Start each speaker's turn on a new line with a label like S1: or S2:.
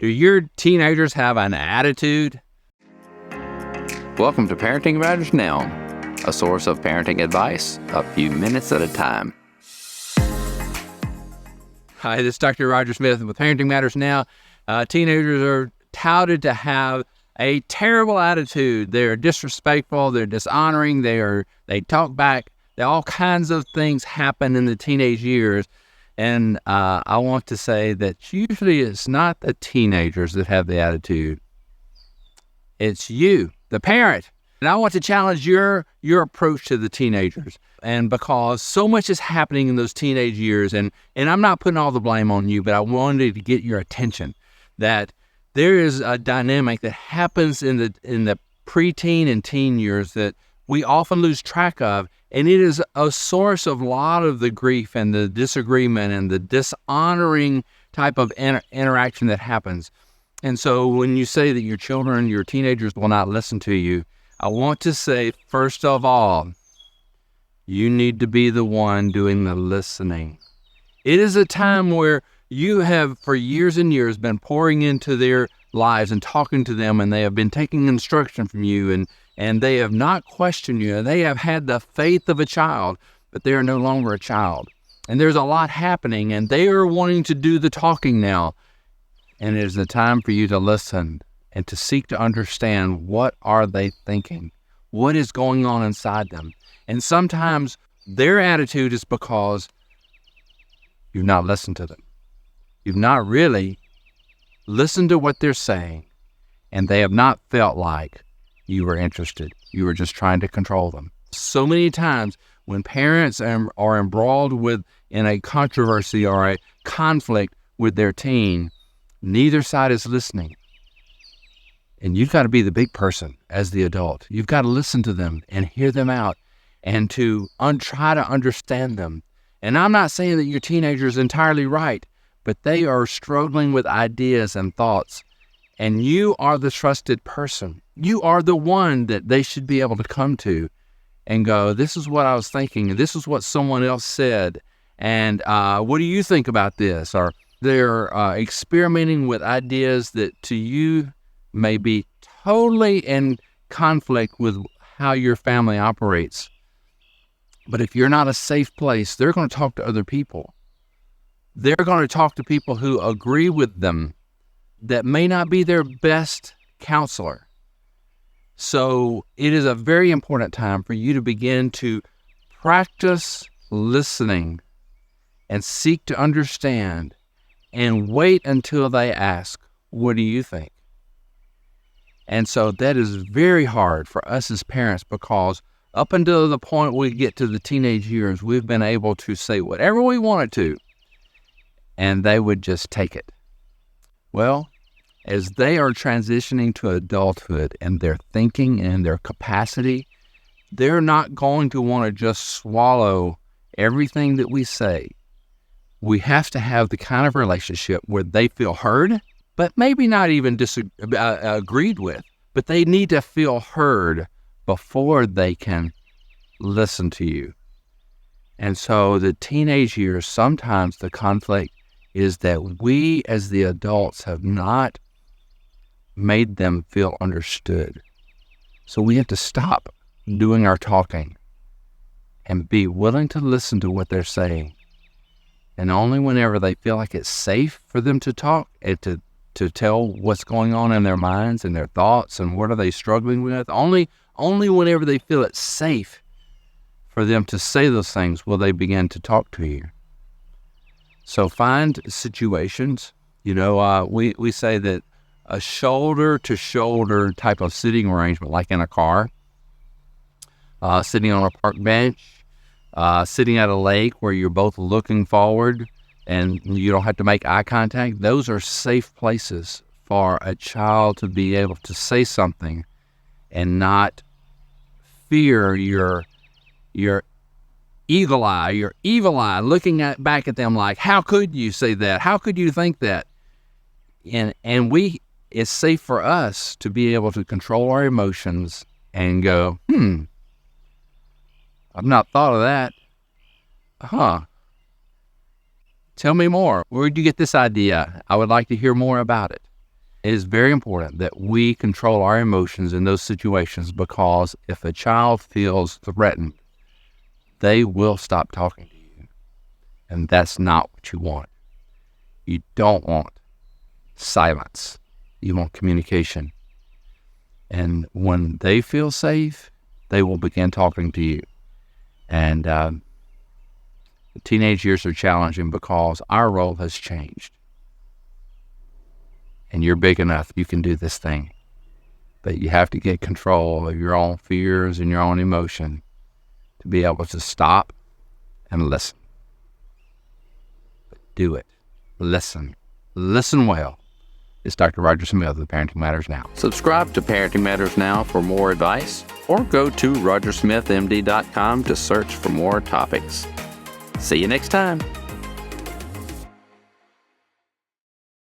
S1: Do your teenagers have an attitude?
S2: Welcome to Parenting Matters Now, a source of parenting advice, a few minutes at a time.
S1: Hi, this is Dr. Roger Smith with Parenting Matters Now. Teenagers are touted to have a terrible attitude. They're disrespectful, they're dishonoring, they talk back. All kinds of things happen in the teenage years. And I want to say that usually it's not the teenagers that have the attitude. It's you, the parent. And I want to challenge your approach to the teenagers. And because so much is happening in those teenage years, and I'm not putting all the blame on you, but I wanted to get your attention that there is a dynamic that happens in the preteen and teen years that we often lose track of, and it is a source of a lot of the grief and the disagreement and the dishonoring type of interaction that happens. And so when you say that your children, your teenagers will not listen to you, I want to say, first of all, you need to be the one doing the listening. It is a time where you have, for years and years, been pouring into their lives and talking to them, and they have been taking instruction from you, and they have not questioned you. They have had the faith of a child, but they are no longer a child. And there's a lot happening, and they are wanting to do the talking now. And it is the time for you to listen and to seek to understand, what are they thinking? What is going on inside them? And sometimes their attitude is because you've not listened to them. You've not really listened to what they're saying, and they have not felt like you were interested. You were just trying to control them. So many times when parents are embroiled in a controversy or a conflict with their teen, neither side is listening. And you've got to be the big person as the adult. You've got to listen to them and hear them out and to try to understand them. And I'm not saying that your teenager is entirely right, but they are struggling with ideas and thoughts. And you are the trusted person. You are the one that they should be able to come to and go, this is what I was thinking. This is what someone else said. And what do you think about this? Or they're experimenting with ideas that to you may be totally in conflict with how your family operates. But if you're not a safe place, they're going to talk to other people. They're going to talk to people who agree with them that may not be their best counselor. So it is a very important time for you to begin to practice listening and seek to understand and wait until they ask, what do you think? And so that is very hard for us as parents, because up until the point we get to the teenage years, we've been able to say whatever we wanted to, and they would just take it. Well, as they are transitioning to adulthood and their thinking and their capacity, they're not going to want to just swallow everything that we say. We have to have the kind of relationship where they feel heard, but maybe not even agreed with, but they need to feel heard before they can listen to you. And so the teenage years, sometimes the conflict is that we as the adults have not made them feel understood. So we have to stop doing our talking and be willing to listen to what they're saying. And only whenever they feel like it's safe for them to talk and to tell what's going on in their minds and their thoughts and what are they struggling with, only whenever they feel it's safe for them to say those things will they begin to talk to you. So find situations, we say that a shoulder-to-shoulder type of sitting arrangement, like in a car, sitting on a park bench, sitting at a lake where you're both looking forward and you don't have to make eye contact. Those are safe places for a child to be able to say something and not fear your evil eye looking back at them like, how could you say that? How could you think that? And it's safe for us to be able to control our emotions and go, I've not thought of that. Tell me more. Where'd you get this idea? I would like to hear more about it. It is very important that we control our emotions in those situations, because if a child feels threatened, they will stop talking to you. And that's not what you want. You don't want silence. You want communication. And when they feel safe, they will begin talking to you. And the teenage years are challenging because our role has changed. And you're big enough, you can do this thing. But you have to get control of your own fears and your own emotion to be able to stop and listen. But do it. Listen. Listen well. It's Dr. Roger Smith with Parenting Matters Now.
S2: Subscribe to Parenting Matters Now for more advice, or go to rogersmithmd.com to search for more topics. See you next time.